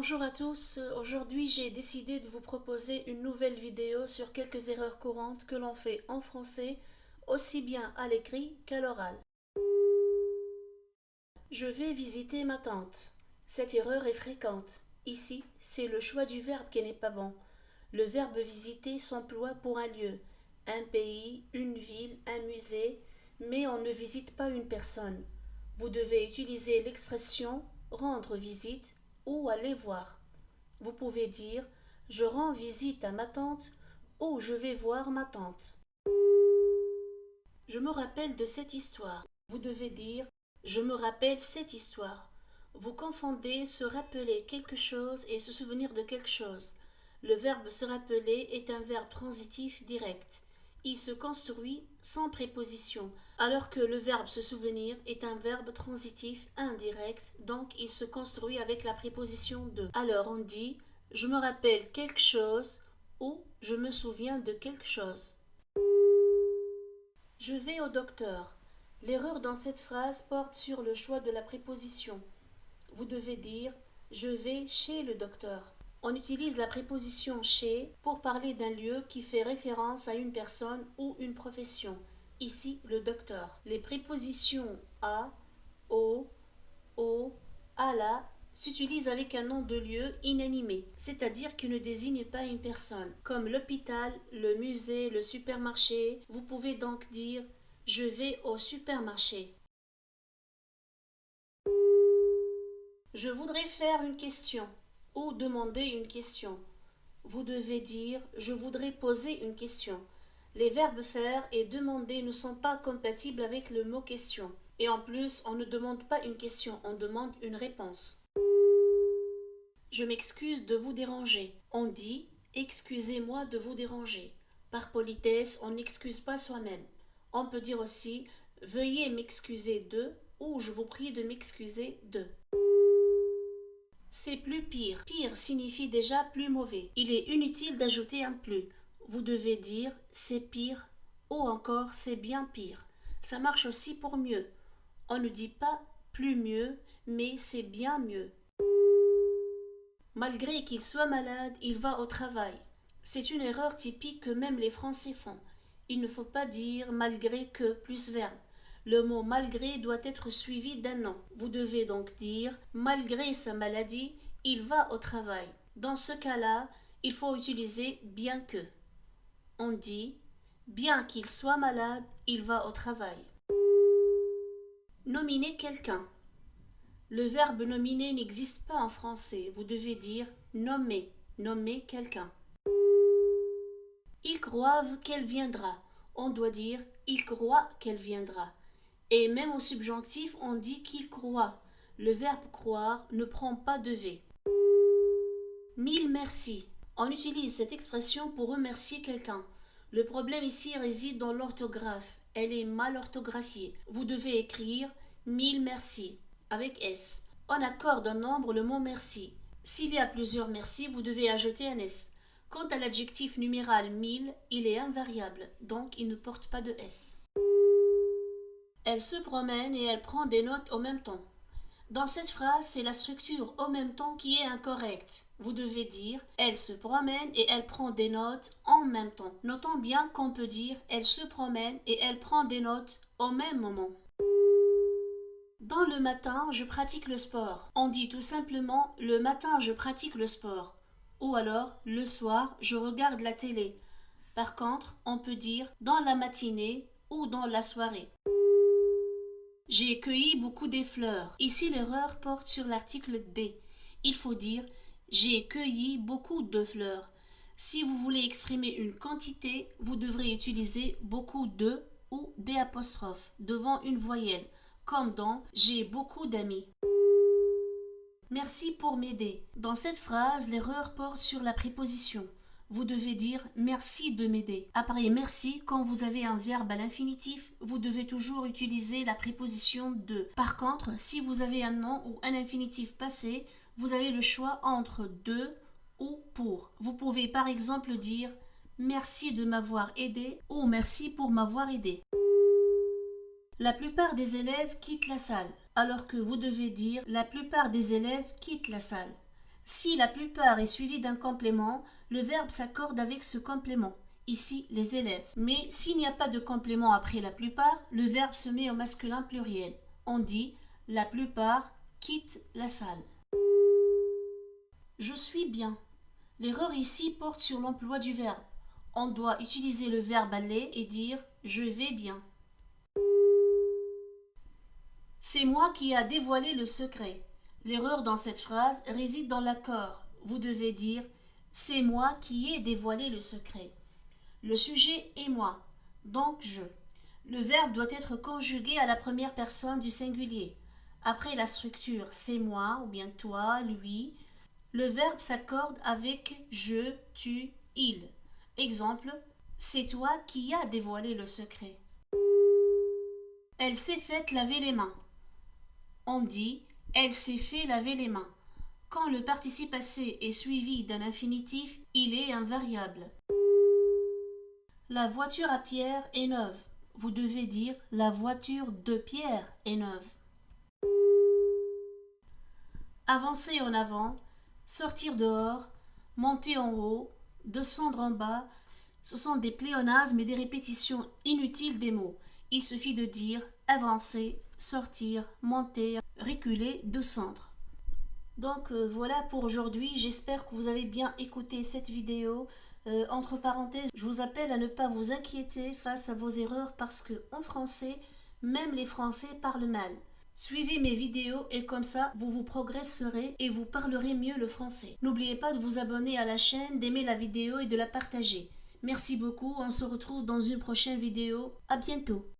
Bonjour à tous, aujourd'hui j'ai décidé de vous proposer une nouvelle vidéo sur quelques erreurs courantes que l'on fait en français, aussi bien à l'écrit qu'à l'oral. Je vais visiter ma tante. Cette erreur est fréquente. Ici, c'est le choix du verbe qui n'est pas bon. Le verbe visiter s'emploie pour un lieu, un pays, une ville, un musée, mais on ne visite pas une personne. Vous devez utiliser l'expression rendre visite ou aller voir. Vous pouvez dire je rends visite à ma tante ou je vais voir ma tante. Je me rappelle de cette histoire. Vous devez dire je me rappelle cette histoire. Vous confondez se rappeler quelque chose et se souvenir de quelque chose. Le verbe se rappeler est un verbe transitif direct. Il se construit sans préposition, alors que le verbe se souvenir est un verbe transitif indirect, donc il se construit avec la préposition de. Alors on dit je me rappelle quelque chose ou je me souviens de quelque chose. Je vais au docteur. L'erreur dans cette phrase porte sur le choix de la préposition. Vous devez dire je vais chez le docteur. On utilise la préposition chez pour parler d'un lieu qui fait référence à une personne ou une profession. Ici, le docteur. Les prépositions à, au, à la s'utilisent avec un nom de lieu inanimé, c'est-à-dire qui ne désigne pas une personne, comme l'hôpital, le musée, le supermarché. Vous pouvez donc dire je vais au supermarché. Je voudrais faire une question ou demander une question. Vous devez dire je voudrais poser une question. Les verbes faire et demander ne sont pas compatibles avec le mot question. Et en plus, on ne demande pas une question, on demande une réponse. Je m'excuse de vous déranger. On dit excusez-moi de vous déranger. Par politesse, on n'excuse pas soi-même. On peut dire aussi veuillez m'excuser de ou je vous prie de m'excuser de. C'est plus pire. Pire signifie déjà plus mauvais. Il est inutile d'ajouter un plus. Vous devez dire c'est pire ou encore c'est bien pire. Ça marche aussi pour mieux. On ne dit pas plus mieux, mais c'est bien mieux. Malgré qu'il soit malade, il va au travail. C'est une erreur typique que même les Français font. Il ne faut pas dire malgré que plus verbe. Le mot malgré doit être suivi d'un nom. Vous devez donc dire malgré sa maladie, il va au travail. Dans ce cas-là, il faut utiliser bien que. On dit bien qu'il soit malade, il va au travail. Nominer quelqu'un. Le verbe nominer n'existe pas en français. Vous devez dire nommer, nommer quelqu'un. Ils croient qu'elle viendra. On doit dire ils croient qu'elle viendra. Et même au subjonctif, on dit qu'il croit. Le verbe croire ne prend pas de V. Mille merci. On utilise cette expression pour remercier quelqu'un. Le problème ici réside dans l'orthographe. Elle est mal orthographiée. Vous devez écrire mille merci avec S. On accorde un nombre le mot merci. S'il y a plusieurs merci, vous devez ajouter un S. Quant à l'adjectif numéral mille, il est invariable, donc il ne porte pas de S. Elle se promène et elle prend des notes au même temps. Dans cette phrase, c'est la structure au même temps qui est incorrecte. Vous devez dire elle se promène et elle prend des notes en même temps. Notons bien qu'on peut dire elle se promène et elle prend des notes au même moment. Dans le matin, je pratique le sport. On dit tout simplement le matin, je pratique le sport. Ou alors le soir, je regarde la télé. Par contre, on peut dire dans la matinée ou dans la soirée. J'ai cueilli beaucoup de fleurs. Ici, l'erreur porte sur l'article D. Il faut dire j'ai cueilli beaucoup de fleurs. Si vous voulez exprimer une quantité, vous devrez utiliser beaucoup de ou des apostrophes devant une voyelle, comme dans j'ai beaucoup d'amis. Merci pour m'aider. Dans cette phrase, l'erreur porte sur la préposition. Vous devez dire merci de m'aider. Après merci, quand vous avez un verbe à l'infinitif, vous devez toujours utiliser la préposition de. Par contre, si vous avez un nom ou un infinitif passé, vous avez le choix entre de ou pour. Vous pouvez par exemple dire merci de m'avoir aidé ou merci pour m'avoir aidé. La plupart des élèves quittent la salle, alors que vous devez dire la plupart des élèves quittent la salle. Si la plupart est suivi d'un complément, le verbe s'accorde avec ce complément. Ici, les élèves. Mais s'il n'y a pas de complément après la plupart, le verbe se met au masculin pluriel. On dit la plupart quittent la salle. Je suis bien. L'erreur ici porte sur l'emploi du verbe. On doit utiliser le verbe aller et dire je vais bien. C'est moi qui a dévoilé le secret. L'erreur dans cette phrase réside dans l'accord. Vous devez dire c'est moi qui ai dévoilé le secret. Le sujet est moi, donc je. Le verbe doit être conjugué à la première personne du singulier. Après la structure c'est moi ou bien toi, lui, le verbe s'accorde avec je, tu, il. Exemple, c'est toi qui as dévoilé le secret. Elle s'est faite laver les mains. On dit elle s'est fait laver les mains. Quand le participe passé est suivi d'un infinitif, il est invariable. La voiture à Pierre est neuve. Vous devez dire la voiture de Pierre est neuve. Avancer en avant, sortir dehors, monter en haut, descendre en bas, ce sont des pléonasmes et des répétitions inutiles des mots. Il suffit de dire avancer, sortir, monter, reculer, descendre. Donc voilà pour aujourd'hui, j'espère que vous avez bien écouté cette vidéo. Entre parenthèses, je vous appelle à ne pas vous inquiéter face à vos erreurs parce que en français, même les Français parlent mal. Suivez mes vidéos et comme ça, vous progresserez et vous parlerez mieux le français. N'oubliez pas de vous abonner à la chaîne, d'aimer la vidéo et de la partager. Merci beaucoup, on se retrouve dans une prochaine vidéo. À bientôt.